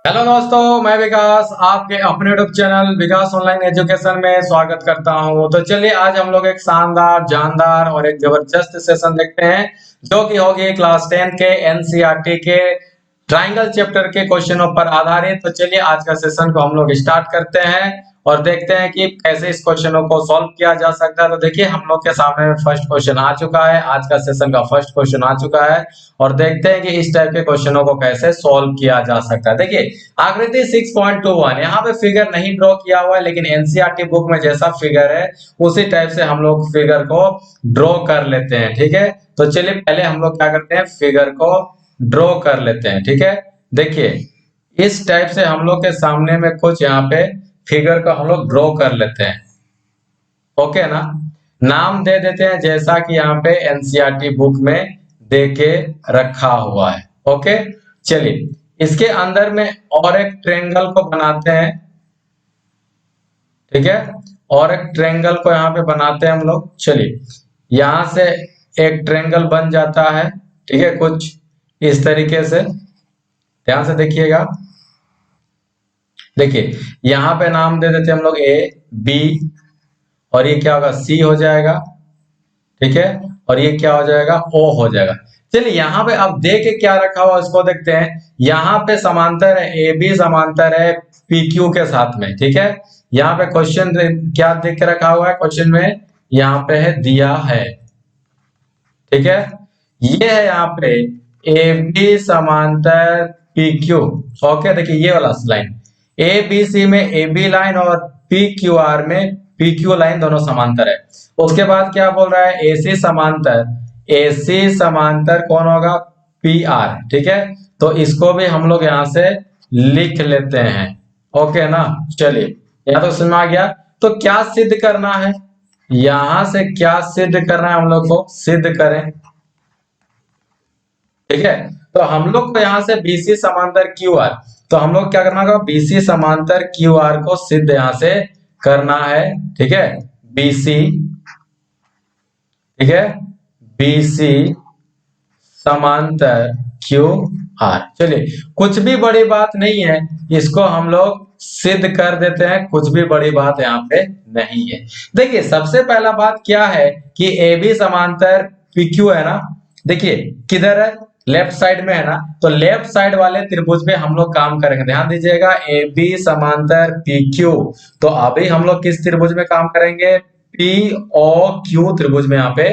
Hello दोस्तों, मैं विकास आपके अपने यूट्यूब चैनल विकास ऑनलाइन एजुकेशन में स्वागत करता हूं। तो चलिए आज हम लोग एक शानदार जानदार और एक जबरदस्त सेशन देखते हैं जो कि होगी क्लास 10 के एनसीईआरटी के ट्राइंगल चैप्टर के क्वेश्चनों पर आधारित। तो चलिए आज का सेशन को हम लोग स्टार्ट करते हैं और देखते हैं कि कैसे इस क्वेश्चनों को सॉल्व किया जा सकता है। तो देखिए हम लोग के सामने फर्स्ट क्वेश्चन आ चुका है, आज का सेशन का फर्स्ट क्वेश्चन आ चुका है और देखते हैं कि इस टाइप के क्वेश्चनों को कैसे सॉल्व किया जा सकता है। देखिए आकृति 6.21 यहाँ पे फिगर नहीं ड्रॉ किया हुआ है, लेकिन एनसीईआरटी बुक में जैसा फिगर है उसी टाइप से हम लोग फिगर को ड्रॉ कर लेते हैं। ठीक है, तो चलिए पहले हम लोग क्या करते हैं, फिगर को ड्रॉ कर लेते हैं। ठीक है, देखिए इस टाइप से हम लोग के सामने में कुछ यहाँ पे फिगर को हम लोग ड्रॉ कर लेते हैं। ओके ना, नाम दे देते हैं जैसा कि यहाँ पे एनसीईआरटी बुक में दे के रखा हुआ है। ओके, चलिए इसके अंदर में और एक ट्रायंगल को बनाते हैं। ठीक है, और एक ट्रायंगल को यहाँ पे बनाते हैं हम लोग। चलिए यहां से एक ट्रायंगल बन जाता है। ठीक है, कुछ इस तरीके से ध्यान से देखिएगा। देखिए यहाँ पे नाम दे देते हैं हम लोग ए बी, और ये क्या होगा सी हो जाएगा। ठीक है, और ये क्या हो जाएगा ओ हो जाएगा। चलिए यहाँ पे अब दे के क्या रखा हुआ उसको देखते हैं। यहाँ पे समांतर है, ए बी समांतर है पी क्यू के साथ में। ठीक है, यहाँ पे क्वेश्चन क्या देख के रखा हुआ है, क्वेश्चन में यहाँ पे है दिया है। ठीक है, ये है यहाँ पे ए बी समांतर पी क्यू। ओके, देखिए ये वाला लाइन ए बी सी में ए बी लाइन और पी क्यू आर में पी क्यू लाइन दोनों समांतर है। उसके बाद क्या बोल रहा है, एसी समांतर, एसी समांतर कौन होगा पी आर। ठीक है, तो इसको भी हम लोग यहाँ से लिख लेते हैं। ओके ना, चलिए यहाँ तो समझ में आ गया। तो क्या सिद्ध करना है, यहां से क्या सिद्ध करना है हम लोग को, सिद्ध करें। ठीक है, तो हम लोग को यहाँ से बीसी समांतर क्यू आर, तो हम लोग क्या करना होगा, बीसी समांतर क्यू आर को सिद्ध यहाँ से करना है। ठीक है, बीसी, ठीक है बीसी समांतर क्यू आर। चलिए कुछ भी बड़ी बात नहीं है, इसको हम लोग सिद्ध कर देते हैं, कुछ भी बड़ी बात यहाँ पे नहीं है। देखिए सबसे पहला बात क्या है कि ए बी समांतर पी क्यू है ना। देखिए किधर है, लेफ्ट साइड में है ना, तो लेफ्ट साइड वाले त्रिभुज पे हम लोग काम करेंगे। ध्यान दीजिएगा, ए बी समांतर पी क्यू, तो अभी हम लोग किस त्रिभुज में काम करेंगे, पी ओ क्यू त्रिभुज में यहाँ पे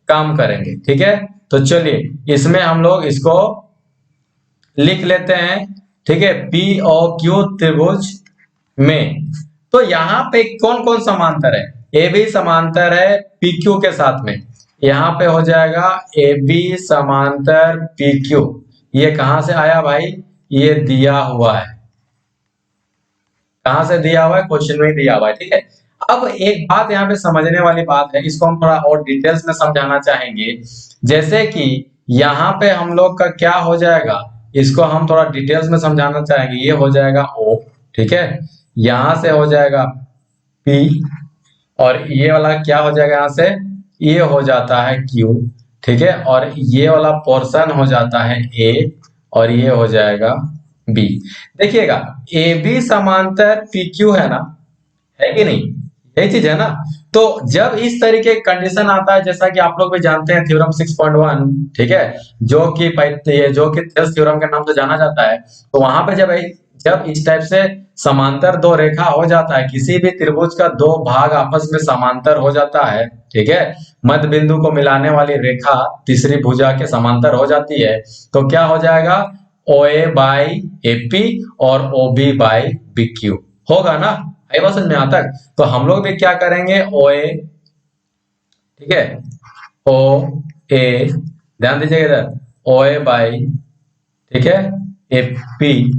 काम करेंगे। ठीक है, तो चलिए इसमें हम लोग इसको लिख लेते हैं। ठीक है, पी ओ क्यू त्रिभुज में, तो यहाँ पे कौन कौन समांतर है, ए बी समांतर है पी क्यू के साथ में। यहाँ पे हो जाएगा ए बी समांतर पी क्यू। ये कहां से आया भाई, ये दिया हुआ है। कहां से दिया हुआ है, क्वेश्चन में दिया हुआ है। ठीक है, अब एक बात यहाँ पे समझने वाली बात है, इसको हम थोड़ा और डिटेल्स में समझाना चाहेंगे। जैसे कि यहाँ पे हम लोग का क्या हो जाएगा, इसको हम थोड़ा डिटेल्स में समझाना चाहेंगे। ये हो जाएगा ओ, ठीक है, यहां से हो जाएगा पी, और ये वाला क्या हो जाएगा, यहाँ से ये हो जाता है क्यू। ठीक है, और ये वाला पोर्शन हो जाता है ए, और ये हो जाएगा बी। देखिएगा ए बी समांतर पी क्यू है ना, है कि नहीं, यही चीज है ना। तो जब इस तरीके कंडीशन आता है, जैसा कि आप लोग भी जानते हैं थ्योरम 6.1, ठीक है, जो कि थेल्स थ्योरम के नाम से जाना जाता है। तो वहां पे जब इस टाइप से समांतर दो रेखा हो जाता है, किसी भी त्रिभुज का दो भाग आपस में समांतर हो जाता है, ठीक है, मध्य बिंदु को मिलाने वाली रेखा तीसरी भुजा के समांतर हो जाती है, तो क्या हो जाएगा, ओ ए बाई ए पी और O B by B Q होगा ना। आई बात समझ में आता है। तो हम लोग भी क्या करेंगे, ओ ए, ठीक है, ओ ए, ध्यान दीजिएगा इधर, ओ ए बाई, ठीक है, ए पी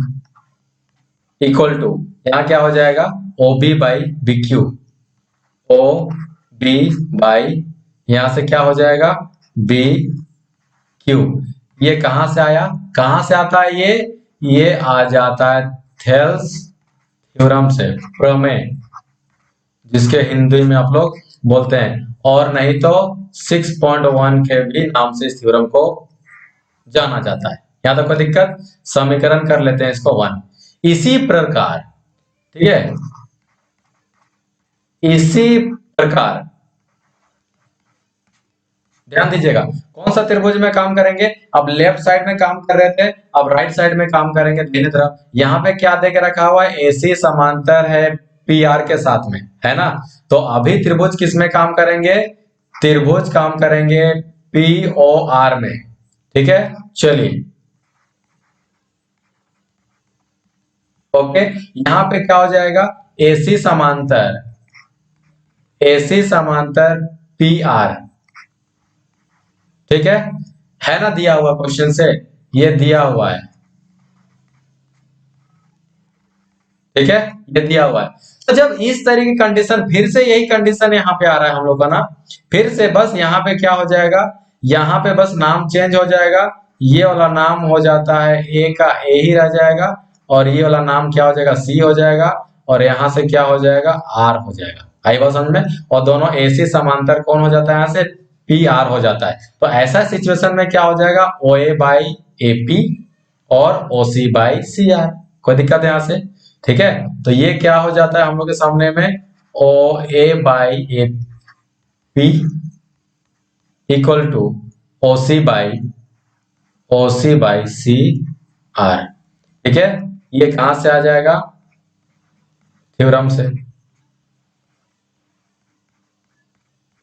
इक्वल टू, यहाँ क्या हो जाएगा, O B by B Q, O B by, यहां से क्या हो जाएगा, बी क्यू। ये कहां से आया, कहां से आता है ये आ जाता है थेल्स थ्योरम से, प्रमेय, जिसके हिंदी में आप लोग बोलते हैं, और नहीं तो 6.1 के भी नाम से इस थ्योरम को जाना जाता है। यहां तक कोई दिक्कत, समीकरण कर लेते हैं इसको 1। इसी प्रकार, ठीक है, इसी प्रकार ध्यान दीजिएगा कौन सा त्रिभुज में काम करेंगे। अब लेफ्ट साइड में काम कर रहे थे, अब राइट साइड में काम करेंगे दाहिने तरफ। यहाँ पे क्या दे के रखा हुआ है, AC समांतर है PR के साथ में, है ना। तो अभी त्रिभुज किस में काम करेंगे, त्रिभुज काम करेंगे POR में, ठीक है। चलिए ओके, यहाँ पे क्या हो जाएगा, AC समांतर PR, ठीक है ना, दिया हुआ क्वेश्चन से, ये दिया हुआ है, ठीक है, ये दिया हुआ है। तो जब इस तरह की कंडीशन, फिर से यही कंडीशन यहाँ पे आ रहा है हम लोग का ना, फिर से बस यहाँ पे क्या हो जाएगा, यहाँ पे बस नाम चेंज हो जाएगा, ये वाला नाम हो जाता है A का A ही रह जाएगा, और ये वाला नाम क्या हो जाएगा, C हो जाएगा, और यहाँ से क्या हो जाएगा, R हो जाएगा। आई बात समझ में। और दोनों AC समांतर कौन हो जाता है, यहाँ से PR हो जाता है। तो ऐसा सिचुएशन में क्या हो जाएगा, OA बाई AP और OC बाई CR, कोई दिक्कत है यहाँ से, ठीक है। तो ये क्या हो जाता है हम लोग के सामने में, OA by AP equal to OC by CR, ठीक है। ये कहां से आ जाएगा, थ्योरम से,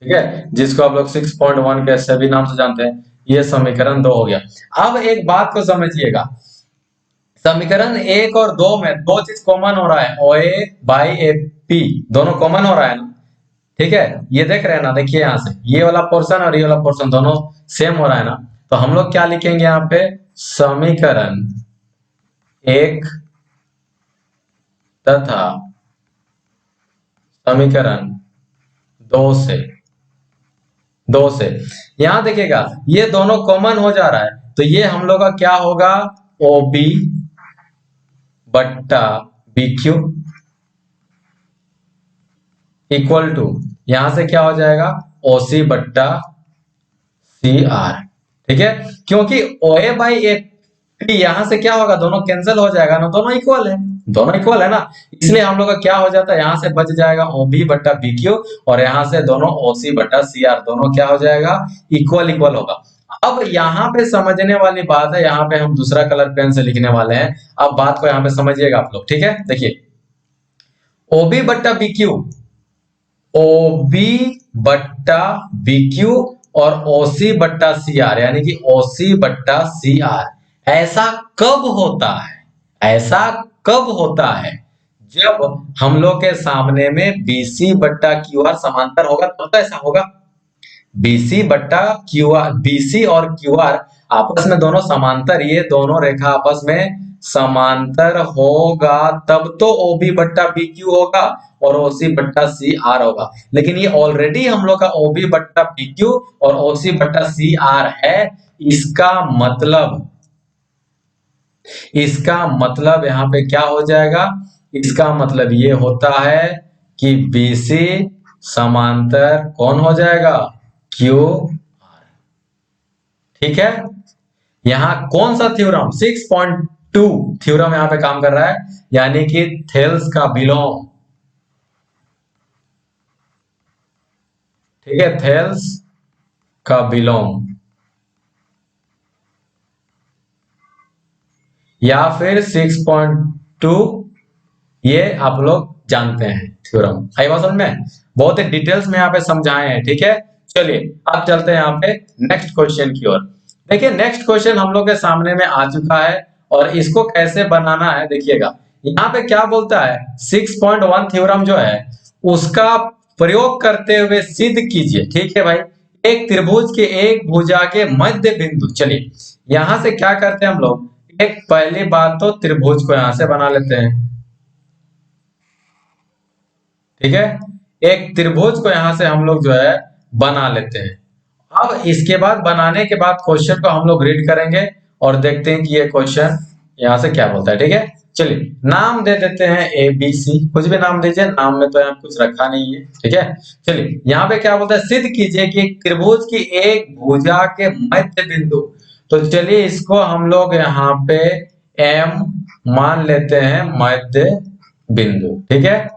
ठीक है, जिसको आप लोग 6.1 के सभी नाम से जानते हैं। ये समीकरण 2 हो गया। अब एक बात को समझिएगा, समीकरण 1 और 2 में दो चीज कॉमन हो रहा है, OA बाई AP दोनों कॉमन हो रहा है ना, ठीक है। ये देख रहे हैं ना, देखिए यहाँ से ये वाला पोर्शन और ये वाला पोर्शन दोनों सेम हो रहा है ना। तो हम लोग क्या लिखेंगे यहाँ पे, समीकरण 1 तथा समीकरण 2 से यहां देखिएगा ये दोनों कॉमन हो जा रहा है, तो ये हम लोग का क्या होगा, OB बट्टा BQ इक्वल टू, यहां से क्या हो जाएगा, OC बट्टा CR, ठीक है। क्योंकि OA बाई AP यहां से क्या होगा, दोनों कैंसिल हो जाएगा ना, दोनों इक्वल है, दोनों इक्वल है ना, इसलिए हम लोग का क्या हो जाता है, यहां से बच जाएगा OB बट्टा BQ, और यहां से दोनों OC बट्टा CR दोनों क्या हो जाएगा, इक्वल इक्वल होगा। अब यहाँ पे समझने वाली बात है, यहाँ पे हम दूसरा कलर पेन से लिखने वाले हैं। अब बात को यहाँ पे समझिएगा आप लोग, ठीक है। देखिए OB बट्टा BQ, OB बट्टा BQ और OC बट्टा CR, यानी कि OC बट्टा CR ऐसा कब होता है, ऐसा कब होता है, जब हम लोग के सामने में BC बट्टा QR समांतर होगा तब तो ऐसा होगा। BC बट्टा QR, BC और QR आपस में दोनों समांतर, ये दोनों रेखा आपस में समांतर होगा तब तो OB बट्टा BQ होगा और OC बट्टा CR होगा। लेकिन ये ऑलरेडी हम लोग का OB बट्टा BQ और OC बट्टा CR है, इसका मतलब यहाँ पे क्या हो जाएगा, इसका मतलब ये होता है कि BC समांतर कौन हो जाएगा, QR, ठीक है। यहां कौन सा थ्योरम, 6.2 थ्योरम यहां पे काम कर रहा है, यानी कि थेल्स का विलोम, ठीक है, थेल्स का विलोम, या फिर 6.2, ये आप लोग जानते हैं थ्योरम। आई बात समझ में, बहुत ही डिटेल्स में यहाँ पे समझाए हैं, ठीक है। चलिए अब चलते हैं यहाँ पे नेक्स्ट क्वेश्चन की ओर। देखिए नेक्स्ट क्वेश्चन हम लोग के सामने में आ चुका है, और इसको कैसे बनाना है देखिएगा। यहाँ पे क्या बोलता है, 6.1 थ्योरम जो है उसका प्रयोग करते हुए सिद्ध कीजिए, ठीक है भाई, एक त्रिभुज के एक भुजा के मध्य बिंदु। चलिए यहां से क्या करते हैं हम लोग, एक पहली बात तो त्रिभुज को यहां से बना लेते हैं, ठीक है, एक त्रिभुज को यहां से हम लोग जो है बना लेते हैं। अब इसके बाद बनाने के बाद क्वेश्चन को हम लोग रीड करेंगे और देखते हैं कि ये क्वेश्चन यहां से क्या बोलता है, ठीक है। चलिए नाम दे देते हैं ABC, कुछ भी नाम दीजिए, नाम में तो यहाँ कुछ रखा नहीं है, ठीक है। चलिए यहाँ पे क्या बोलता है, सिद्ध कीजिए कि त्रिभुज की एक भुजा के मध्य बिंदु। तो चलिए इसको हम लोग यहाँ पे M मान लेते हैं मध्य बिंदु। ठीक है,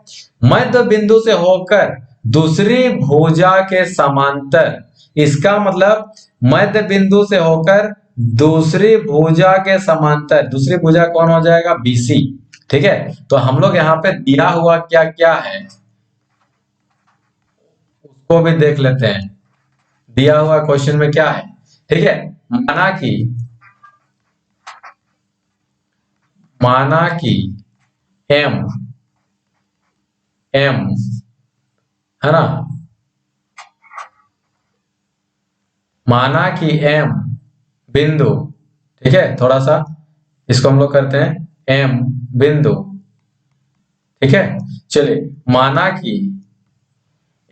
मध्य बिंदु से होकर दूसरी भुजा के समांतर, इसका मतलब मध्य बिंदु से होकर दूसरी भुजा के समांतर, दूसरी भुजा कौन हो जाएगा, बीसी। ठीक है, तो हम लोग यहाँ पे दिया हुआ क्या क्या है उसको भी देख लेते हैं। दिया हुआ क्वेश्चन में क्या है, ठीक है, माना कि एम एम है ना, माना कि एम बिंदु, ठीक है, थोड़ा सा इसको हम लोग करते हैं एम बिंदु। ठीक है, चलिए, माना कि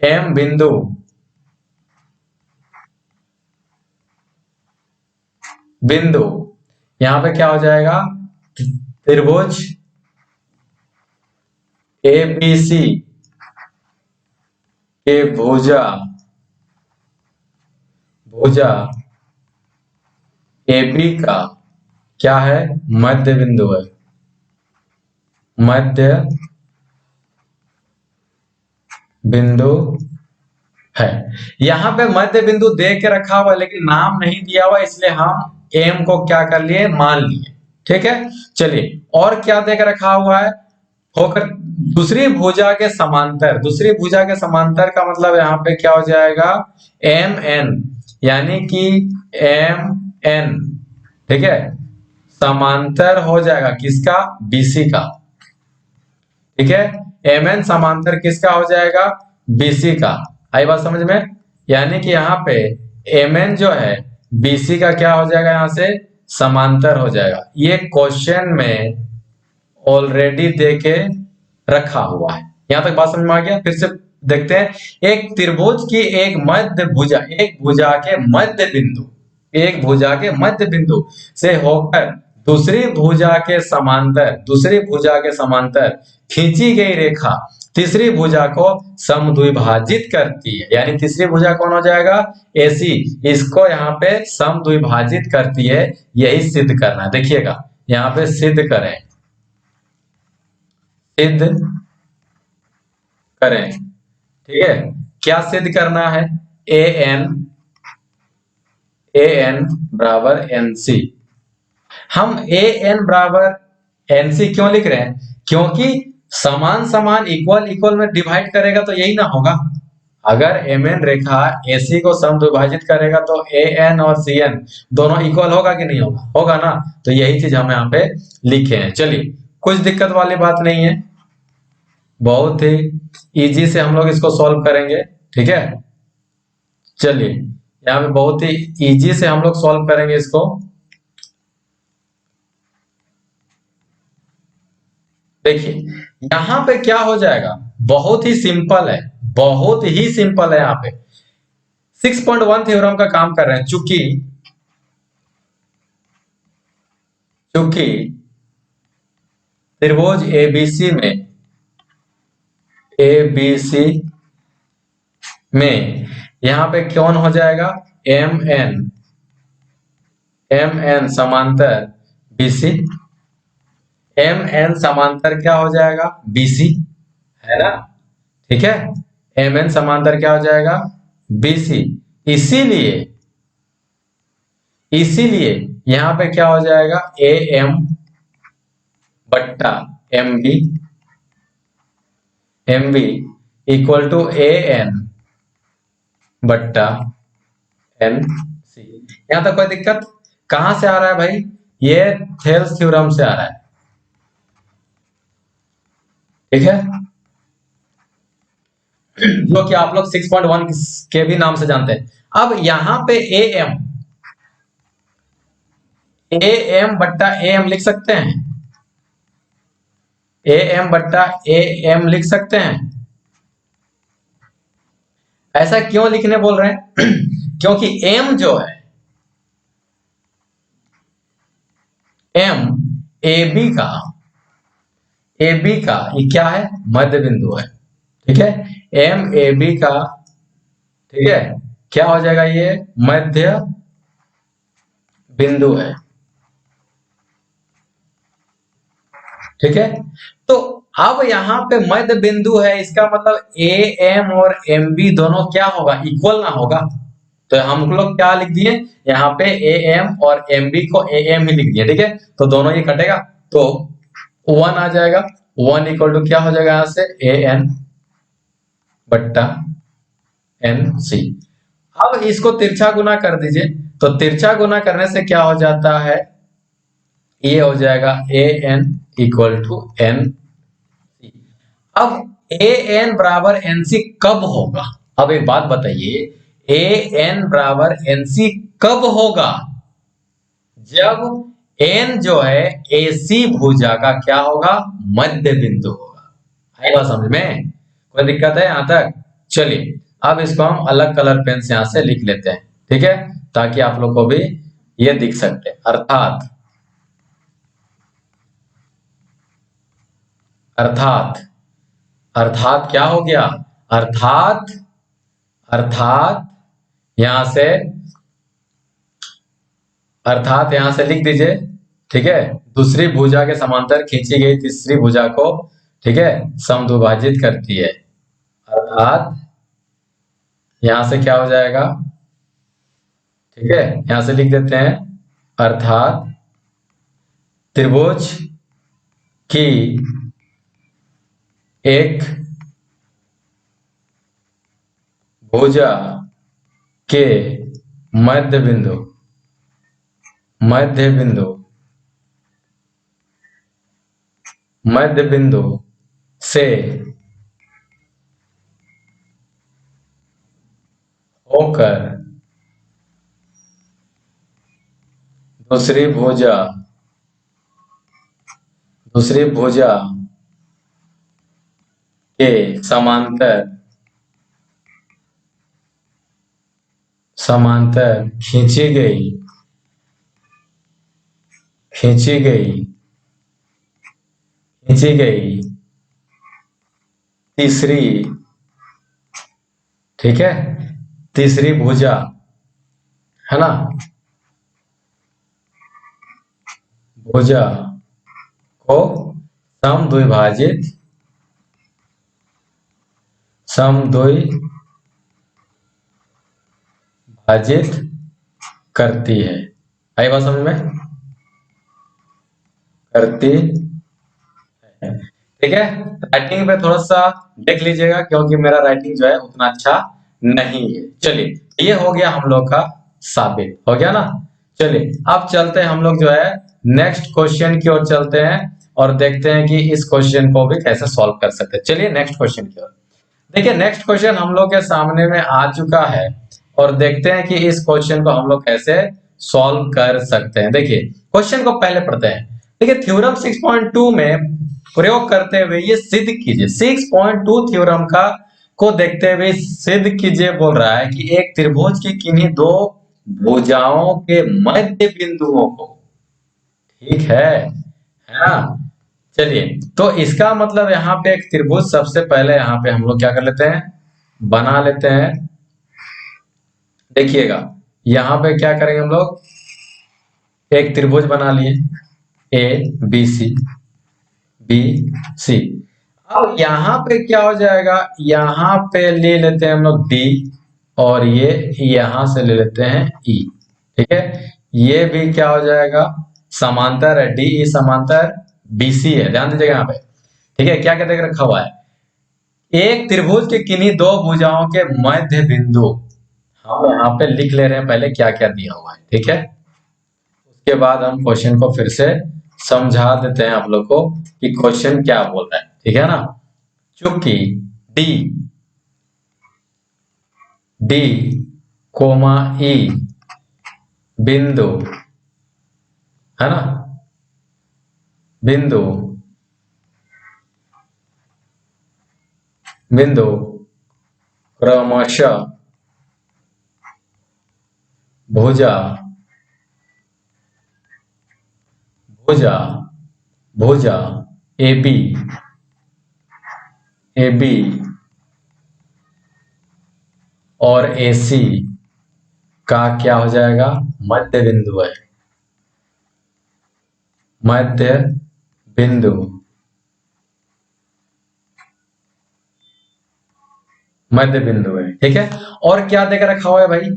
एम बिंदु बिंदु यहां पे क्या हो जाएगा, त्रिभुज एबीसी के भुजा भुजा एबी का क्या है, मध्य बिंदु है, मध्य बिंदु है। यहां पे मध्य बिंदु दे के रखा हुआ है लेकिन नाम नहीं दिया हुआ, इसलिए हम एम को क्या कर लिए, मान लिए। ठीक है, चलिए, और क्या दे के रखा हुआ है, होकर दूसरी भुजा के समांतर, दूसरी भुजा के समांतर का मतलब यहाँ पे क्या हो जाएगा, एम एन, यानी कि एम एन, ठीक है, समांतर हो जाएगा किसका, बीसी का। ठीक है, एम एन समांतर किसका हो जाएगा, बीसी का। आई बात समझ में, यानी कि यहाँ पे एम एन जो है बीसी का क्या हो जाएगा, यहां से समांतर हो जाएगा। ये क्वेश्चन में ऑलरेडी देके रखा हुआ है। यहां तक बात समझ में आ गया, फिर से देखते हैं। एक त्रिभुज की एक मध्य भुजा, एक भुजा के मध्य बिंदु, एक भुजा के मध्य बिंदु से होकर दूसरी भुजा के समांतर, दूसरी भुजा के समांतर खींची गई रेखा तीसरी भुजा को समद्विभाजित करती है, यानी तीसरी भुजा कौन हो जाएगा, एसी, इसको यहाँ पे समद्विभाजित करती है। यही सिद्ध करना है, देखिएगा यहाँ पे सिद्ध करें, सिद्ध करें। ठीक है, क्या सिद्ध करना है, ए एन बराबर एन सी। हम ए एन बराबर एन सी क्यों लिख रहे हैं, क्योंकि समान समान इक्वल इक्वल में डिवाइड करेगा तो यही ना होगा। अगर एम एन रेखा एसी को समद्विभाजित करेगा तो ए एन और सी एन दोनों इक्वल होगा कि नहीं होगा, होगा ना। तो यही चीज हम यहाँ पे लिखे हैं। चलिए, कुछ दिक्कत वाली बात नहीं है, बहुत ही इजी से हम लोग इसको सॉल्व करेंगे। ठीक है, चलिए, यहाँ पे बहुत ही इजी से हम लोग सॉल्व करेंगे इसको। देखिए यहाँ पे क्या हो जाएगा, बहुत ही सिंपल है, बहुत ही सिंपल है। यहाँ पे 6.1 थ्योरम का काम कर रहे हैं। चूंकि चूंकि त्रिभुज एबीसी में यहाँ पे कौन हो जाएगा, एम एन समांतर बीसी, एम एन समांतर क्या हो जाएगा, बीसी, है ना। ठीक है, एम एन समांतर क्या हो जाएगा, बीसी। इसीलिए इसीलिए यहां पे क्या हो जाएगा, ए एम बट्टा M B equal to A N बट्टा एन सी। यहां तक कोई दिक्कत, कहां से आ रहा है भाई, ये थेल्स थ्योरम से आ रहा है। ठीक है, जो कि आप लोग 6.1 के भी नाम से जानते हैं। अब यहां पे ए एम बट्टा ए एम लिख सकते हैं, ए एम बट्टा ए एम लिख सकते हैं। ऐसा क्यों लिखने बोल रहे हैं क्योंकि एम जो है, एम ए बी का ये क्या है, मध्य बिंदु है। ठीक है, एम ए बी का, ठीक है, क्या हो जाएगा, ये मध्य बिंदु है। ठीक है। तो अब यहाँ पे मध्य बिंदु है, इसका मतलब ए एम और एम बी दोनों क्या होगा, इक्वल ना होगा। तो हम लोग क्या लिख दिए यहाँ पे, ए एम और एम बी को ए एम ही लिख दिए, ठीक है। तो दोनों ये कटेगा तो 1 आ जाएगा, 1 इक्वल टू क्या हो जाएगा यहाँ से, ए एन बट्टा एन सी। अब इसको तिरछा गुना कर दीजिए, तो तिरछा गुना करने से क्या हो जाता है, ये हो जाएगा A N equal to N C. अब ए एन बराबर एन सी कब होगा, अब एक बात बताइए, ए एन बराबर एन सी कब होगा, जब एन जो है एसी भुजा का क्या होगा, मध्य बिंदु होगा। आएगा समझ में, कोई दिक्कत है यहां तक? चलिए अब इसको हम अलग कलर पेन से यहां से लिख लेते हैं, ठीक है, ताकि आप लोग को भी ये दिख सकते, अर्थात अर्थात अर्थात क्या हो गया, अर्थात अर्थात यहां से अर्थात यहां से लिख दीजिए, ठीक है, दूसरी भुजा के समांतर खींची गई तीसरी भुजा को, ठीक है, समद्विभाजित करती है। अर्थात यहां से क्या हो जाएगा, ठीक है, यहां से लिख देते हैं, अर्थात त्रिभुज की एक भुजा के मध्य बिंदु मध्य बिंदु मध्य बिंदु से होकर दूसरी भुजा के समांतर खींची गई तीसरी, ठीक है, तीसरी भुजा है ना, भुजा को समद्विभाजित करती है। आई बात समझ में, करती है, ठीक है। राइटिंग पे थोड़ा सा देख लीजिएगा, क्योंकि मेरा राइटिंग जो है उतना अच्छा नहीं है। चलिए ये हो गया हम लोग का साबित, हो गया ना। चलिए अब चलते हैं हम लोग जो है नेक्स्ट क्वेश्चन की ओर चलते हैं और देखते हैं कि इस क्वेश्चन को भी कैसे सॉल्व कर सकते हैं। चलिए नेक्स्ट क्वेश्चन की ओर देखिए, नेक्स्ट क्वेश्चन हम लोग के सामने में आ चुका है और देखते हैं कि इस क्वेश्चन को हम लोग कैसे सॉल्व कर सकते हैं। देखिए क्वेश्चन को पहले पढ़ते हैं। देखिए थ्योरम 6.2 में प्रयोग करते हुए ये सिद्ध कीजिए, 6.2 थ्योरम का को देखते हुए सिद्ध कीजिए बोल रहा है कि एक त्रिभुज की किन्हीं दो भुजाओं के मध्य बिंदुओं को, ठीक है ना। चलिए तो इसका मतलब यहाँ पे एक त्रिभुज सबसे पहले यहाँ पे हम लोग क्या कर लेते हैं, बना लेते हैं। देखिएगा यहाँ पे क्या करेंगे हम लोग, एक त्रिभुज बना लिए, ए बी सी। अब यहाँ पे क्या हो जाएगा, यहाँ पे ले लेते हैं हम लोग डी और ये यहां से ले लेते हैं ई, ठीक है। ये भी क्या हो जाएगा, समांतर है, डी ई समांतर बीसी है, ध्यान दीजिएगा यहाँ पे, ठीक है। क्या क्या देख रखा हुआ है, एक त्रिभुज के किन्हीं दो भुजाओं के मध्य बिंदु, हम यहाँ पे लिख ले रहे हैं पहले क्या क्या दिया हुआ है, ठीक है। उसके बाद हम क्वेश्चन को फिर से समझा देते हैं आप लोग को कि क्वेश्चन क्या बोल रहा है, ठीक है ना। चूंकि डी डी कोमा ई बिंदु है ना, बिंदु क्रमशः भुजा ए बी और AC का क्या हो जाएगा, मध्य बिंदु है, मध्य बिंदु मध्य बिंदु है, ठीक है। और क्या देकर रखा हुआ है भाई,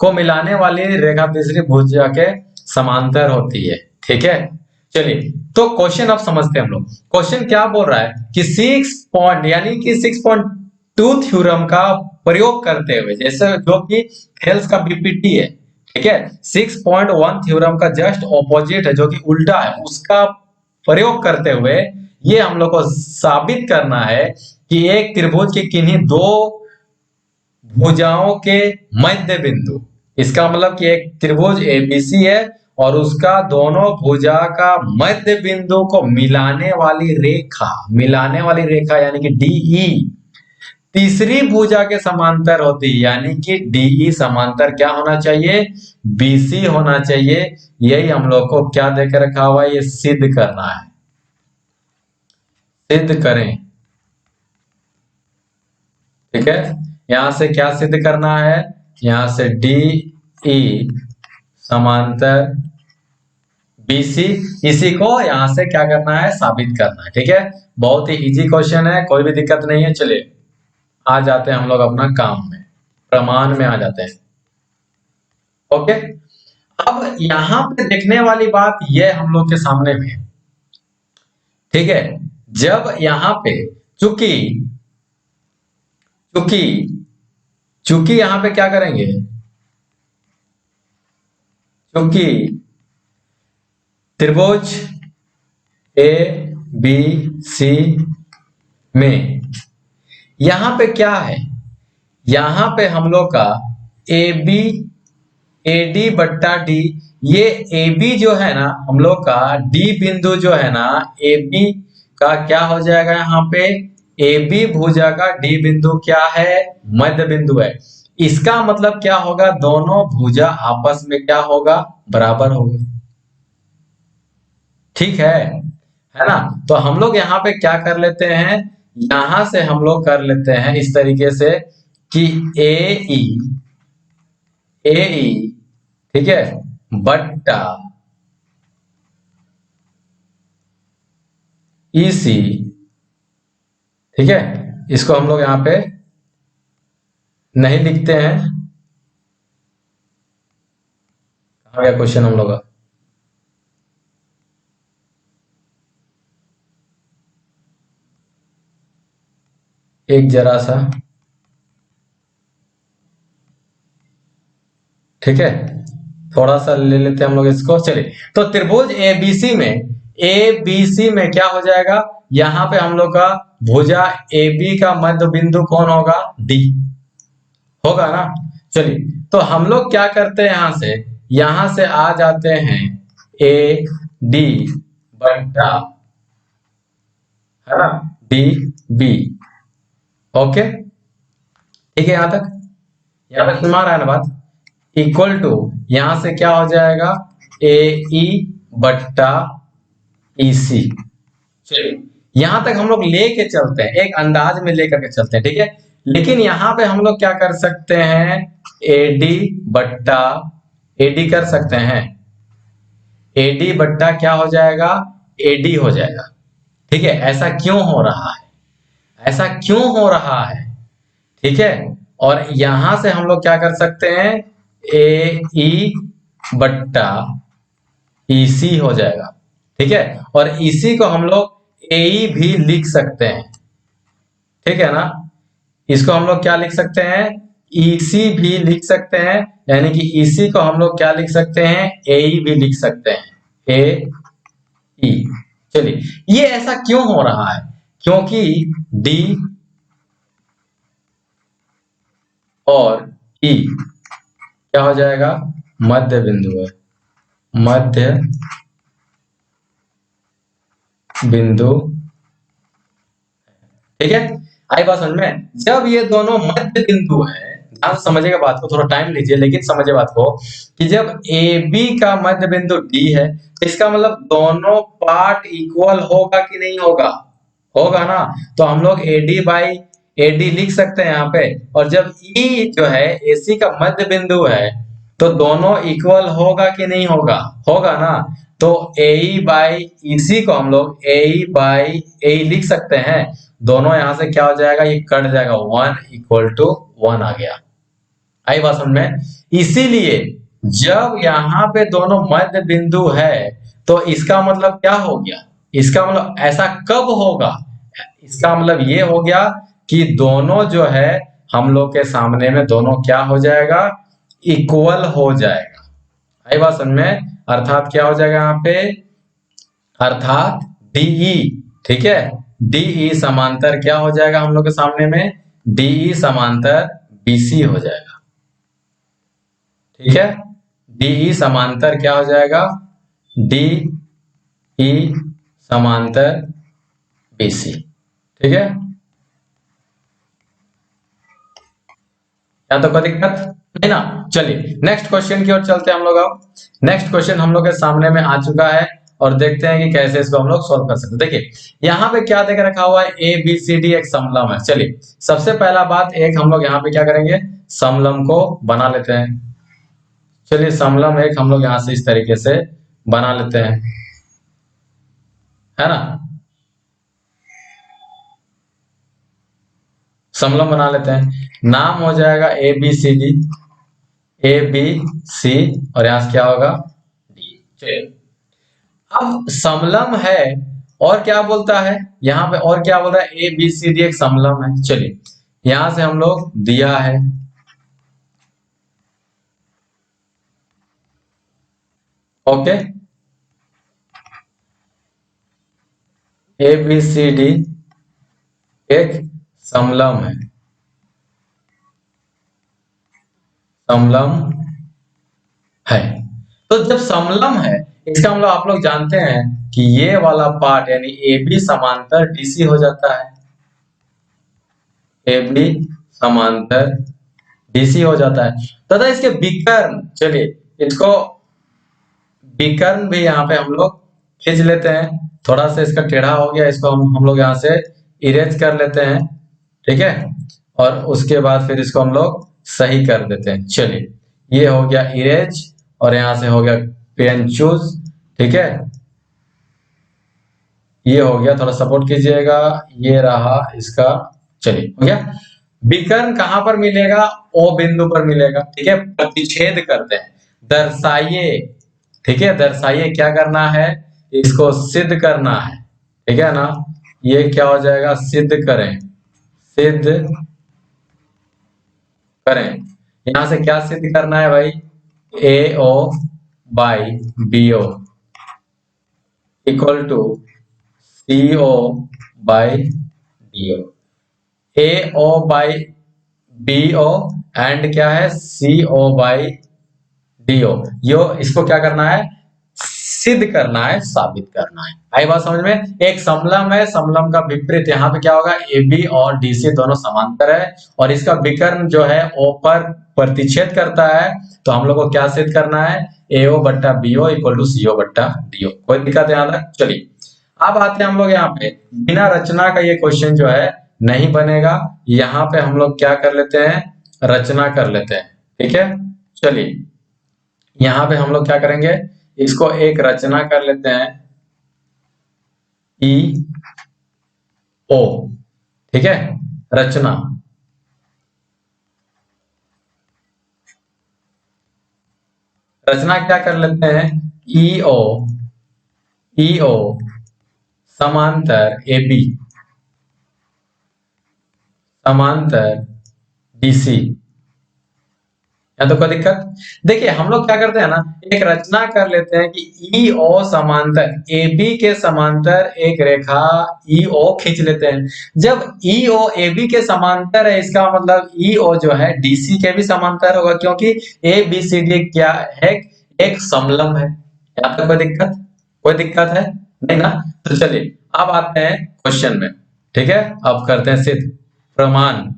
को मिलाने वाली रेखा तीसरी भुजा के समांतर होती है, ठीक है। चलिए तो क्वेश्चन अब समझते हैं हम लोग। क्वेश्चन क्या बोल रहा है कि 6.2 थ्योरम का प्रयोग करते हुए, जैसे जो कि थेल्स का बीपीटी है, ठीक है, 6.1 थ्योरम का जस्ट ऑपोजिट है जो कि उल्टा है, उसका प्रयोग करते हुए ये हम लोग को साबित करना है कि एक त्रिभुज की किन्हीं दो भुजाओं के मध्य बिंदु, इसका मतलब कि एक त्रिभुज एबीसी है और उसका दोनों भुजा का मध्य बिंदु को मिलाने वाली रेखा यानी कि डीई तीसरी भुजा के समांतर होती है, यानी कि डीई समांतर क्या होना चाहिए, बीसी होना चाहिए। यही हम लोग को क्या देकर रखा हुआ है, ये सिद्ध करना है, सिद्ध करें, ठीक है। यहां से क्या सिद्ध करना है, यहां से डी ई समांतर बीसी, इसी को यहां से क्या करना है, साबित करना है, ठीक है। बहुत ही इजी क्वेश्चन है, कोई भी दिक्कत नहीं है। चलिए आ जाते हैं हम लोग अपना काम में, प्रमाण में आ जाते हैं। ओके, अब यहां पे देखने वाली बात यह हम लोग के सामने में, ठीक है। जब यहां पे चूंकि चूंकि चूंकि यहां पे क्या करेंगे, क्योंकि त्रिभुज ए बी सी में यहां पे क्या है, यहां पे हम लोग का ए बी ए डी बट्टा डी, ये ए बी जो है ना हम लोग का डी बिंदु जो है ना, ए बी का क्या हो जाएगा, यहाँ पे ए बी भुजा का डी बिंदु क्या है, मध्य बिंदु है। इसका मतलब क्या होगा, दोनों भुजा आपस में क्या होगा, बराबर होगा, ठीक है ना। तो हम लोग यहाँ पे क्या कर लेते हैं, यहां से हम लोग कर लेते हैं इस तरीके से कि ए ई ठीक है बट्टा ई सी, ठीक है। इसको हम लोग यहाँ पे नहीं लिखते हैं, कहाँ गया क्वेश्चन हम लोग का, एक जरा सा, ठीक है, थोड़ा सा ले लेते हैं हम लोग इसको। चलिए तो त्रिभुज एबीसी में क्या हो जाएगा, यहां पे हम लोग का भुजा ए बी का मध्य बिंदु कौन होगा, डी होगा ना। चलिए तो हम लोग क्या करते हैं, यहां से आ जाते हैं ए डी बट्टा, है ना, डी बी, ओके, ठीक है। यहां तक समझ आ रहा है ना बात, इक्वल टू यहां से क्या हो जाएगा, ए ई बट्टा ई सी। चलिए यहां तक हम लोग लेके चलते हैं, एक अंदाज में लेकर के चलते हैं, ठीक है। लेकिन यहां पे हम लोग क्या कर सकते हैं, एडी बट्टा एडी कर सकते हैं, एडी बट्टा क्या हो जाएगा, एडी हो जाएगा, ठीक है। ऐसा क्यों हो रहा है, ऐसा क्यों हो रहा है, ठीक है। और यहां से हम लोग क्या कर सकते हैं, ए ई बट्टा ई सी हो जाएगा, ठीक है। और इसी को हम लोग ए ई भी लिख सकते हैं, ठीक है ना। इसको हम लोग क्या लिख सकते हैं, ईसी भी लिख सकते हैं, यानी कि ईसी को हम लोग क्या लिख सकते हैं, ए ई भी लिख सकते हैं, ए ई। चलिए ये ऐसा क्यों हो रहा है, क्योंकि डी और ई क्या हो जाएगा, मध्य बिंदु है, मध्य बिंदु, ठीक है। आई बात समझ में, जब ये दोनों मध्य बिंदु है, ध्यान से समझिएगा बात को, थोड़ा टाइम लीजिए लेकिन समझिए बात को, कि जब ए बी का मध्य बिंदु डी है, इसका मतलब दोनों पार्ट इक्वल होगा कि नहीं होगा, होगा ना। तो हम लोग एडी बाई एडी लिख सकते हैं यहाँ पे, और जब ई जो है एसी का मध्य बिंदु है, तो दोनों इक्वल होगा कि नहीं होगा, होगा ना। तो AE बाई EC को हम लोग AE बाई AE लिख सकते हैं। दोनों यहां से क्या हो जाएगा, ये कट जाएगा, 1 इक्वल टू 1 आ गया। आई बात समझ में। इसीलिए जब यहाँ पे दोनों मध्य बिंदु है तो इसका मतलब क्या हो गया, इसका मतलब ऐसा कब होगा, इसका मतलब ये हो गया कि दोनों जो है हम लोग के सामने में दोनों क्या हो जाएगा, इक्वल हो जाएगा। आई बात समझ में। अर्थात क्या हो जाएगा यहाँ पे, अर्थात DE, ठीक है, DE समांतर क्या हो जाएगा हम लोग के सामने में, DE समांतर BC हो जाएगा। ठीक है, DE समांतर क्या हो जाएगा, DE समांतर BC। ठीक है, या तो कोई दिक्कत नहीं ना। चलिए नेक्स्ट क्वेश्चन की ओर चलते हैं हम लोग। अब नेक्स्ट क्वेश्चन हम लोग के सामने में आ चुका है और देखते हैं कि कैसे इसको हम लोग सॉल्व कर सकते हैं। देखिए यहाँ पे क्या देख रखा हुआ है, ABCD एक समलम है। चलिए सबसे पहला बात, एक हम लोग यहाँ पे क्या करेंगे, समलम को बना लेते हैं। चलिए समलम एक हम लोग यहाँ से इस तरीके से बना लेते हैं, है ना। समलम बना लेते हैं, नाम हो जाएगा ABCD, ABC और यहां से क्या होगा D। चलिए अब समलम है और क्या बोलता है यहाँ पे, और क्या बोल रहा है, ABCD एक समलम है। चलिए यहां से हम लोग दिया है ओके, ABCD एक समलम है, समलम है। तो जब समलम है इसका मतलब आप लोग जानते हैं कि ये वाला पार्ट यानी AB समांतर DC हो जाता है, AB समांतर DC हो जाता है तथा इसके विकर्ण, चलिए इसको विकर्ण भी यहाँ पे हम लोग खींच लेते हैं। थोड़ा सा इसका टेढ़ा हो गया, इसको हम लोग यहाँ से इरेज कर लेते हैं, ठीक है, और उसके बाद फिर इसको हम लोग सही कर देते हैं। चलिए ये हो गया इरेज और यहाँ से हो गया पेन चूज, ठीक है, ये हो गया, थोड़ा सपोर्ट कीजिएगा, ये रहा इसका। चलिए हो गया। विकर्ण कहां पर मिलेगा, O बिंदु पर मिलेगा, ठीक है। प्रतिच्छेद करते हैं, दर्शाइए, ठीक है, दर्शाइए, क्या करना है, इसको सिद्ध करना है, ठीक है ना। ये क्या हो जाएगा, सिद्ध करें, सिद्ध करें। यहां से क्या सिद्ध करना है भाई, AO by BO equal to CO by DO। AO by BO and क्या है, CO बाई DO। यो इसको क्या करना है, सिद्ध करना है, साबित करना है। आई बात समझ में। एक समलम है, समलम का विपरीत यहाँ पे क्या होगा, AB और DC दोनों समांतर है और इसका विकर्ण जो है O पर प्रतिच्छेद करता है। तो हम लोग को क्या सिद्ध करना है, AO बट्टा BO इक्वल टू CO बट्टा DO। कोई दिक्कत है यहाँ तक। चलिए अब आते हैं हम लोग यहाँ पे, बिना रचना का ये क्वेश्चन जो है नहीं बनेगा। यहाँ पे हम लोग क्या कर लेते हैं, रचना कर लेते हैं, ठीक है। चलिए यहाँ पे हम लोग क्या करेंगे, इसको एक रचना कर लेते हैं, EO, ठीक है, रचना। रचना क्या कर लेते हैं, EO समांतर AB समांतर BC। या तो कोई दिक्कत। देखिए हम लोग क्या करते हैं ना, एक रचना कर लेते हैं कि EO समांतर AB के समांतर एक रेखा EO खींच लेते हैं। जब EO AB के समांतर है इसका मतलब EO जो है DC के भी समांतर होगा, क्योंकि ABCD क्या है, एक समलम है। यहाँ तक कोई दिक्कत, कोई दिक्कत है नहीं ना। तो चलिए अब आते हैं क्वेश्चन में, ठीक है। अब करते हैं सिद्ध प्रमाण।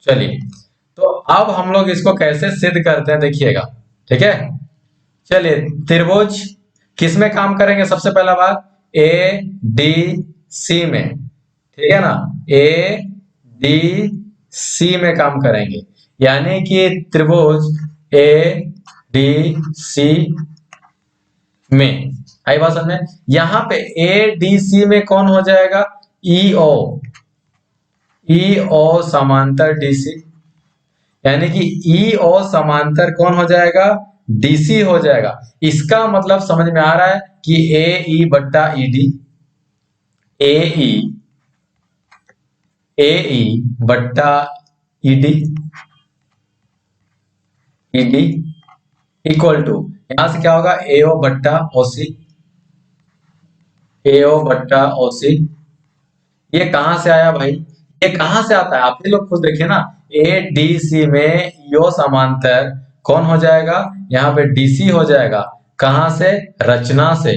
चलिए तो अब हम लोग इसको कैसे सिद्ध करते हैं देखिएगा, ठीक है। चलिए त्रिभुज किस में काम करेंगे, सबसे पहला बात ADC में, ठीक है ना, ADC में काम करेंगे। यानी कि त्रिभुज डी सी में, आई बात समझ में। यहां पे ए डी सी में कौन हो जाएगा, ईओ, ईओ समांतर डीसी, यानी कि ईओ समांतर कौन हो जाएगा, डीसी हो जाएगा। इसका मतलब समझ में आ रहा है कि ए ई बट्टा ईडी, ए ई बट्टा ईडी, ईडी इक्वल टू, यहां से क्या होगा, एओ बट्टा ओसी, एओ बट्टा ओसी। ये कहां से आया भाई, ये कहां से आता है, आप ही लोग खुद देखिए ना। ए डी सी में यो समांतर कौन हो जाएगा, यहां पे डीसी हो जाएगा। कहां से, रचना से,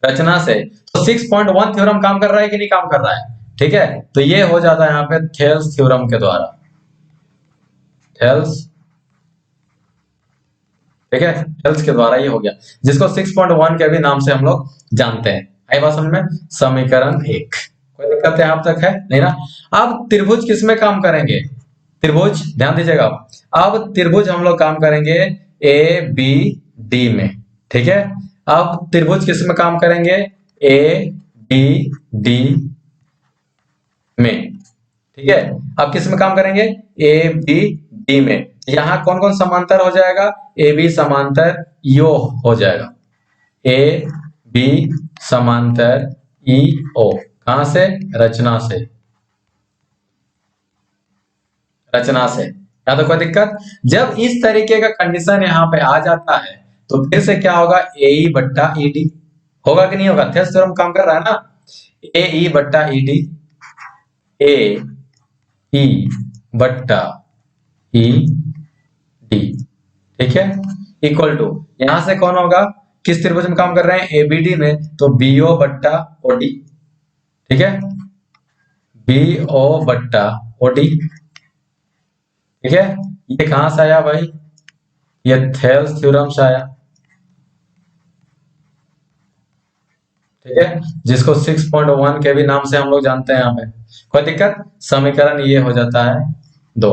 रचना से। तो 6.1 थ्योरम काम कर रहा है कि नहीं काम कर रहा है, ठीक है। तो ये हो जाता है यहाँ पे थेल्स थ्योरम के द्वारा, थेल्स, ठीक है, थेल्स के द्वारा ये हो गया, जिसको 6.1 के भी नाम से हम लोग जानते हैं। आई बात समझ में। समीकरण 1, कोई दिक्कत यहाँ तक है नहीं ना। अब त्रिभुज किस में काम करेंगे, त्रिभुज ध्यान दीजिएगा। अब त्रिभुज हम लोग काम करेंगे ए बी डी में, ठीक है। अब त्रिभुज किस में काम करेंगे, ए बी डी में, ठीक है। अब किस में काम करेंगे, ए बी डी में। यहां कौन कौन समांतर हो जाएगा, ए बी समांतर यो हो जाएगा, ए बी समांतर ई ओ। कहां से, रचना से, रचना से। या तो कोई दिक्कत, जब इस तरीके का कंडीशन यहां पे आ जाता है तो फिर से क्या होगा, ए ई बट्टा ई डी होगा कि नहीं होगा, थेल्स थ्योरम काम कर रहा है ना। ए ई बट्टा ई डी, ए ई बट्टा ई डी, ठीक है, इक्वल टू, यहां से कौन होगा, किस त्रिभुज में काम कर रहे हैं, एबीडी में, तो बीओ बट्टा ओडी, ठीक है, बीओ बट्टा ओडी, ठीक है। ये कहां से आया भाई, ये थेल्स थ्योरम से आया, ठीक है, जिसको 6.1 के भी नाम से हम लोग जानते हैं यहाँ पे। कोई दिक्कत, समीकरण ये हो जाता है 2।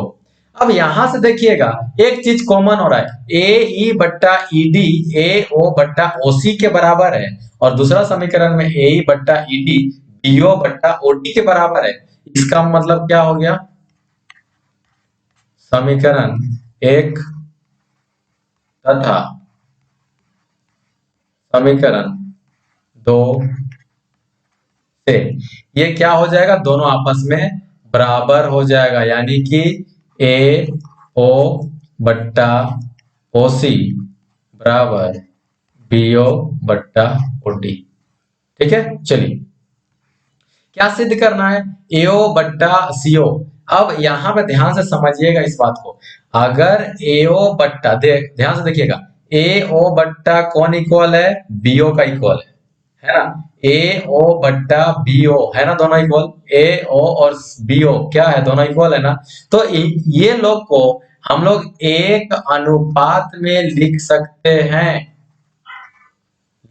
अब यहां से देखिएगा एक चीज कॉमन हो रहा है, ए ई बट्टा ई डी ए ओ बट्टा ओसी के बराबर है, और दूसरा समीकरण में ए ई बट्टा ई डी बीओ बट्टा ओडी के बराबर है। इसका मतलब क्या हो गया, समीकरण 1 तथा समीकरण 2 से ये क्या हो जाएगा, दोनों आपस में बराबर हो जाएगा, यानी कि ए ओ बट्टा ओ सी बराबर बीओ बट्टा ओडी, ठीक है। चलिए क्या सिद्ध करना है, एओ बट्टा सीओ। अब यहां पे ध्यान से समझिएगा इस बात को, अगर एओ बट्टा, ध्यान से देखिएगा, ए ओ बट्टा कौन इक्वल है, बीओ का इक्वल है ना, ए ओ बट्टा बीओ है ना, दोनों इक्वल, ए ओ और बीओ क्या है, दोनों इक्वल है ना। तो ये लोग को हम लोग एक अनुपात में लिख सकते हैं,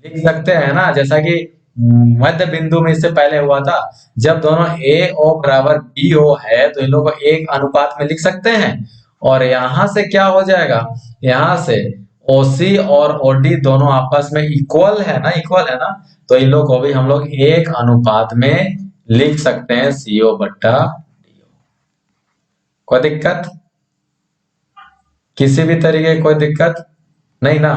लिख सकते हैं ना, जैसा कि मध्य बिंदु में इससे पहले हुआ था, जब दोनों ए ओ बराबर बी ओ है तो इन लोगों को एक अनुपात में लिख सकते हैं। और यहां से क्या हो जाएगा, यहां से ओसी और ओडी दोनों आपस में इक्वल है ना, इक्वल है ना, तो इन लोगों को भी हम लोग एक अनुपात में लिख सकते हैं, सीओ बट्टा डीओ। कोई दिक्कत, किसी भी तरीके कोई दिक्कत नहीं ना।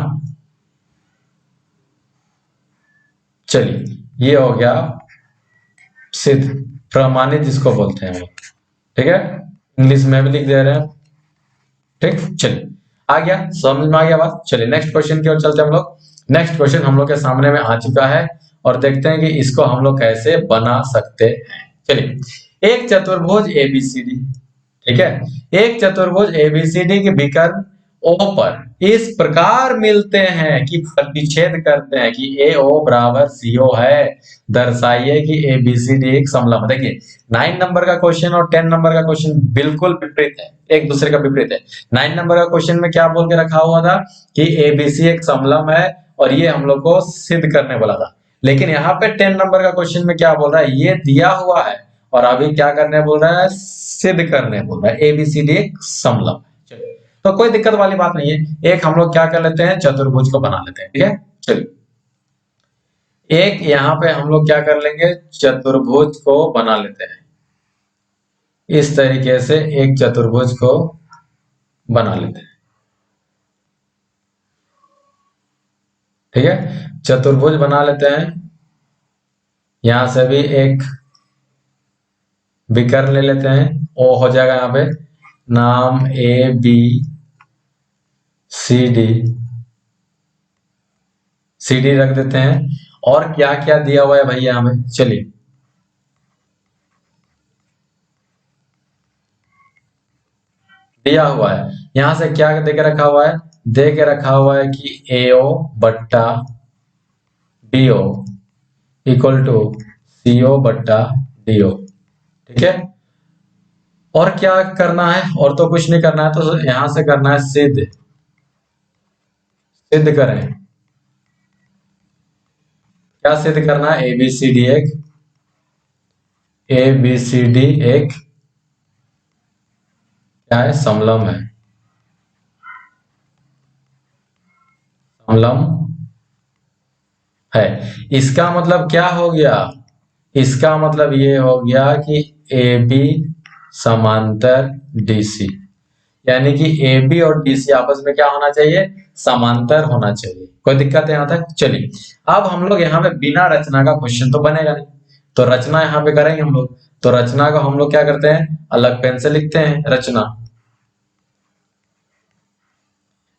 चलिए ये हो गया सिद्ध, प्रमाणित जिसको बोलते हैं, ठीक है, इंग्लिश में भी लिख दे रहे हैं, ठीक। चलिए आ गया, समझ में आ गया बात। चलिए नेक्स्ट क्वेश्चन की ओर चलते हैं हम लोग। नेक्स्ट क्वेश्चन हम लोग के सामने में आ चुका है और देखते हैं कि इसको हम लोग कैसे बना सकते हैं। चलिए, एक चतुर्भुज एबीसीडी, ठीक है, एक चतुर्भुज एबीसीडी के विकर्ण ओ पर इस प्रकार मिलते हैं कि प्रतिच्छेद करते हैं कि ए ओ बराबर सी ओ है, दर्शाइए कि एबीसीडी एक समलंब। देखिए 9 नंबर का क्वेश्चन और 10 नंबर का क्वेश्चन बिल्कुल विपरीत है, एक दूसरे का विपरीत है। 9 नंबर का क्वेश्चन में क्या बोल के रखा हुआ था कि एबीसी एक समलंब है, और ये हम लोग को सिद्ध करने वाला था। लेकिन यहाँ पे 10 नंबर का क्वेश्चन में क्या बोल रहा है, ये दिया हुआ है और अभी क्या करने बोल रहा है, सिद्ध करने बोल रहा है, एबीसीडी एक समलंब। चलिए तो कोई दिक्कत वाली बात नहीं है। एक हम लोग क्या कर लेते हैं, चतुर्भुज को बना लेते हैं, ठीक है। चलिए एक यहाँ पे हम लोग क्या कर लेंगे, चतुर्भुज को बना लेते हैं। इस तरीके से एक चतुर्भुज को बना लेते हैं, ठीक है। चतुर्भुज बना लेते हैं। यहां से भी एक विकर्ण ले लेते हैं, ओ हो जाएगा यहाँ पे नाम A B C D, C D रख देते हैं। और क्या क्या दिया हुआ है भाई यहाँ पे, चलिए दिया हुआ है। यहां से क्या दे के रखा हुआ है, दे के रखा हुआ है कि AO बट्टा BO इक्वल टू CO बट्टा DO, ठीक है। और क्या करना है, और तो कुछ नहीं करना है, तो यहां से करना है सिद्ध, सिद्ध करें। क्या सिद्ध करना है, ABCD एक, ABCD एक क्या है, समलम है, समलम है। इसका मतलब क्या हो गया, इसका मतलब ये हो गया कि AB समांतर DC, यानी कि AB और DC आपस में क्या होना चाहिए, समांतर होना चाहिए। कोई दिक्कत है यहां तक, चलिए। अब हम लोग यहाँ पे बिना रचना का क्वेश्चन तो बनेगा नहीं, तो रचना यहाँ पे करेंगे हम लोग। तो रचना को हम लोग क्या करते हैं, अलग पेन से लिखते हैं रचना।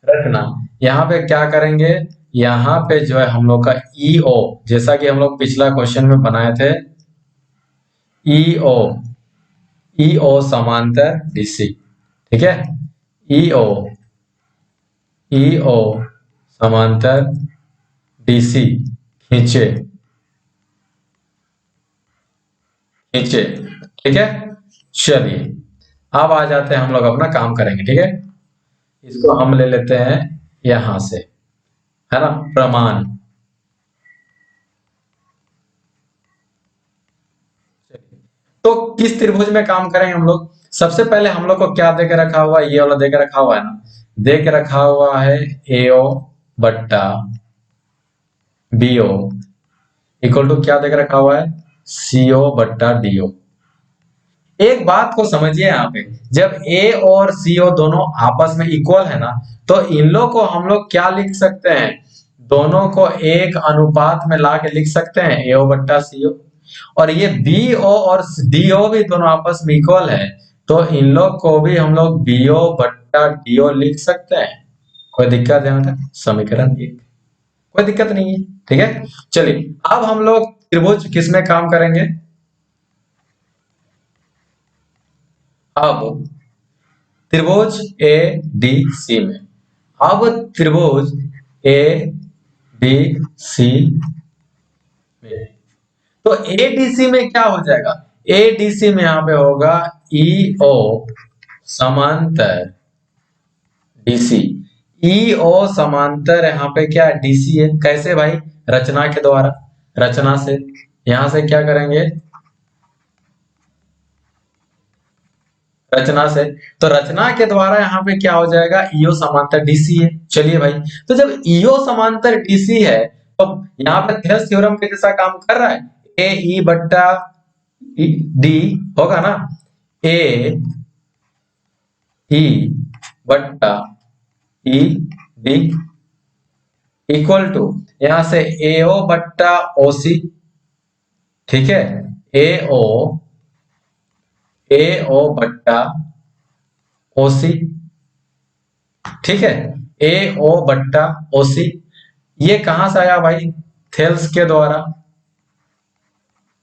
रचना यहाँ पे क्या करेंगे, यहाँ पे जो है हम लोग का EO, जैसा कि हम लोग पिछला क्वेश्चन में बनाए थे, EO, EO समांतर DC, ठीक है। EO, EO समांतर DC खींचे, खींचे, ठीक है। चलिए अब आ जाते हैं, हम लोग अपना काम करेंगे, ठीक है। इसको हम ले लेते हैं यहां से, है ना, प्रमाण। तो किस त्रिभुज में काम करेंगे हम लोग, सबसे पहले हम लोग को क्या दे के रखा हुआ है, ये वाला दे के रखा हुआ है ना, दे के रखा हुआ है AO बट्टा BO इक्वल टू क्या दे के रखा हुआ है, CO बट्टा DO। एक बात को समझिए यहाँ पे, जब A और CO दोनों आपस में इक्वल है ना, तो इन लोग को हम लोग क्या लिख सकते हैं, दोनों को एक अनुपात में ला के लिख सकते हैं, AO बट्टा CO। और ये BO और DO भी दोनों आपस में इक्वल है, तो इन लोग को भी हम लोग BO बट्टा DO लिख सकते हैं। कोई दिक्कत है यहाँ तक, समीकरण एक, कोई दिक्कत नहीं है, ठीक है। चलिए अब हम लोग त्रिभुज किसमें काम करेंगे, अब त्रिभुज ADC में। अब त्रिभुज ADC में, तो ADC में क्या हो जाएगा, ADC में यहां पे होगा EO समांतर DC, EO समांतर यहाँ पे क्या DC है, कैसे भाई, रचना के द्वारा, रचना से यहां से क्या करेंगे, रचना से, तो रचना के द्वारा यहाँ पे क्या हो जाएगा, ईओ समांतर डीसी है। चलिए भाई, तो जब ईओ समांतर डीसी है, तो यहाँ पे थेल्स थ्योरम के जैसा काम कर रहा है, ए ई बट्टा डी होगा ना, ए ई बट्टा ई डी इक्वल टू यहां से एओ बट्टा ओसी, ठीक है, एओ, AO बट्टा OC, ठीक है, AO बट्टा OC। ये कहां से आया भाई, थेल्स के द्वारा,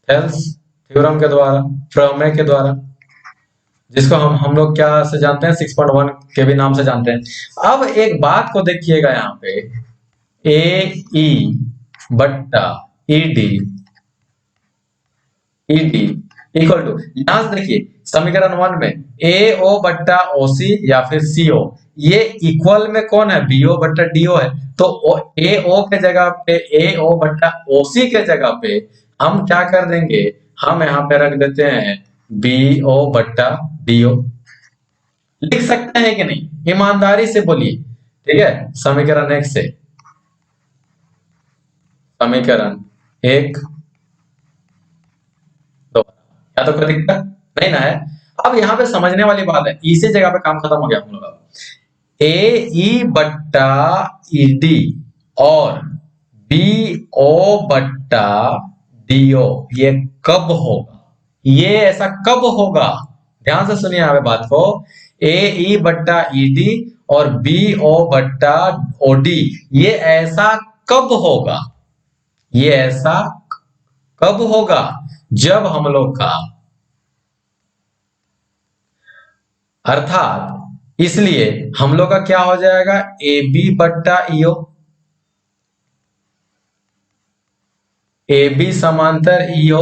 थेल्स थ्योरम के द्वारा, प्रमेय के द्वारा, जिसको हम लोग क्या से जानते हैं, 6.1 के भी नाम से जानते हैं। अब एक बात को देखिएगा यहाँ पे, AE बट्टा ED, ED इक्वल टू, यहां से देखिए समीकरण 1 में AO बट्टा OC या फिर CO, ये इक्वल में कौन है, BO बट्टा DO है। तो AO के जगह पे, AO बट्टा OC के जगह पे हम क्या कर देंगे, हम यहाँ पे रख देते हैं BO बट्टा DO, लिख सकते हैं कि नहीं, ईमानदारी से बोलिए, ठीक है। समीकरण 1 से, समीकरण 1 2, या तो कोई दिक्कत नहीं ना है। अब यहाँ पे समझने वाली बात है, इसी जगह पे काम खत्म हो गया हम लोग का। ए ई बट्टा ई डी और बी ओ बट्टा डी ओ, ये कब होगा, ये ऐसा कब होगा, ध्यान से सुनिए यहाँ पे बात को। ए ई बट्टा ई डी और बी ओ बट्टा ओ डी, ये ऐसा कब होगा, ये ऐसा कब होगा, जब हम लोग का, अर्थात इसलिए हम लोग का क्या हो जाएगा, ए बी बट्टा ईओ, ए बी समांतर ईओ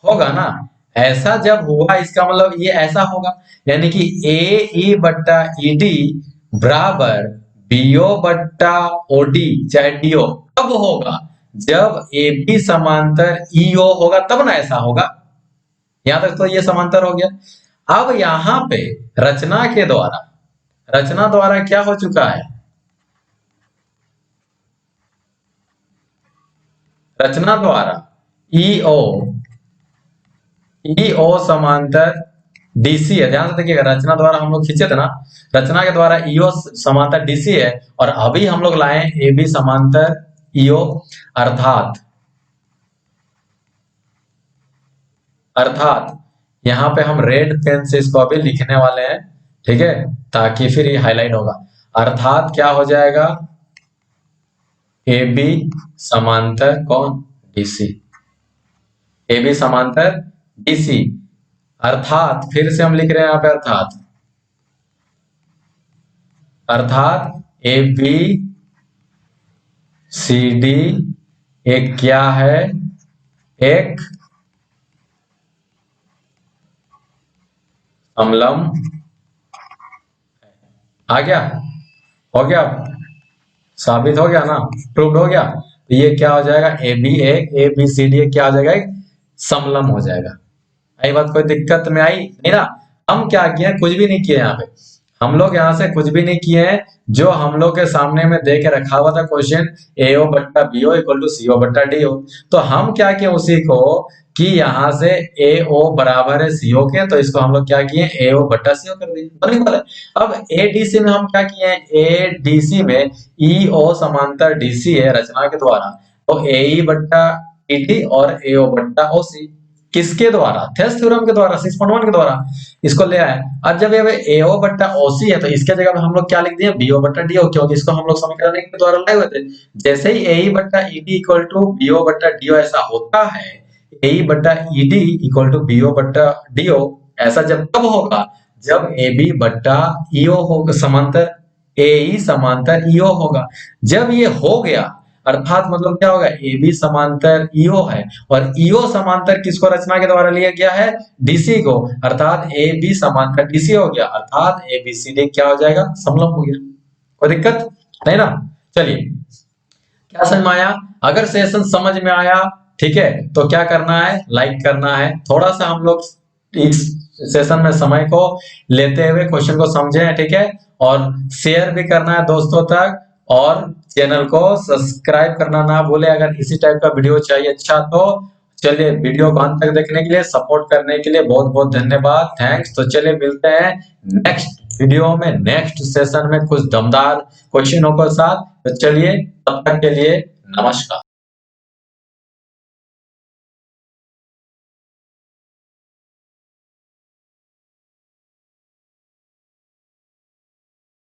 होगा ना। ऐसा जब हुआ इसका मतलब ये ऐसा होगा, यानी कि ए ई बट्टा ई डी बराबर बीओ बट्टा ओ डी चाहे डीओ कब होगा, जब ए बी समांतर ईओ होगा, तब ना ऐसा होगा। यहां तक तो ये समांतर हो गया। अब यहां पे रचना के द्वारा, रचना द्वारा क्या हो चुका है, रचना द्वारा ईओ, ईओ समांतर डीसी है। ध्यान से देखिएगा, रचना द्वारा हम लोग खींचे थे ना, रचना के द्वारा ईओ समांतर डीसी है, और अभी हम लोग लाए ए बी समांतर ईओ, अर्थात यहां पे हम रेड पेन से इसको अभी लिखने वाले हैं, ठीक है, ताकि फिर ये हाईलाइट होगा। अर्थात क्या हो जाएगा, ए बी समांतर कौन, डीसी, ए बी समांतर डीसी, अर्थात फिर से हम लिख रहे हैं यहां पे अर्थात ए बी सी डी एक क्या है, एक समलंब, आ गया, हो गया, साबित हो गया ना, प्रूव्ड हो गया। तो ये क्या हो जाएगा, ए बी सी डी क्या हो जाएगा, एक समलंब हो जाएगा। आई बात, कोई दिक्कत में आई नहीं ना। हम क्या किए, कुछ भी नहीं किए यहाँ पे, हम लोग यहाँ से कुछ भी नहीं किए हैं। जो हम लोग के सामने में दे के रखा हुआ था क्वेश्चन, एओ बट्टा बीओ इक्वल टू सीओ बट्टा डीओ, तो हम क्या किए उसी को, कि यहाँ से एओ बराबर है सीओ के, तो इसको हम लोग क्या किए, एओ बट्टा सीओ कर दिए, बनी बात है। अब एडीसी में हम क्या किए, एडीसी में ईओ समांतर डीसी है रचना के द्वारा, तो एई बट्टा ईडी और एओ बट्टा ओसी, किसके द्वारा, थेस थ्योरम के द्वारा, 6.1 के द्वारा इसको ले आए। अब जब ये एओ बट्टा ओसी है, तो इसके जगह पे हम लोग क्या लिख दिए, बीओ बट्टा डीओ, क्योंकि इसको हम लोग समीकरण के द्वारा लाए हुए थे। जैसे ही एई बट्टा ईडी इक्वल टू बीओ बट्टा डीओ ऐसा होता है, एई बट्टा ईडी इक्वल टू बीओ बट्टा डीओ, ऐसा जब तब होगा जब ए बी बट्टा ईओ होगा समांतर, एई समांतर ईओ होगा। जब ये हो गया, अर्थात मतलब क्या होगा, ए बी समांतर ईओ है, और ईओ समांतर किसको रचना के द्वारा लिया गया है, डीसी को, अर्थात ए बी समांतर डीसी हो गया, अर्थात ए बी सी डी क्या हो जाएगा, समलंब हो गया। कोई दिक्कत नहीं ना। चलिए, क्या समझ में आया, अगर सेशन समझ में आया, ठीक है, तो क्या करना है, लाइक करना है। थोड़ा सा हम लोग इस सेशन में समय को लेते हुए क्वेश्चन को समझे, ठीक है, और शेयर भी करना है दोस्तों तक, और चैनल को सब्सक्राइब करना ना भूले। अगर इसी टाइप का वीडियो चाहिए अच्छा, तो चलिए, वीडियो को अंत तक देखने के लिए, सपोर्ट करने के लिए बहुत बहुत धन्यवाद, थैंक्स। तो चलिए मिलते हैं नेक्स्ट वीडियो में, नेक्स्ट सेशन में कुछ दमदार क्वेश्चनों के साथ। तो चलिए, तब तक के लिए नमस्कार।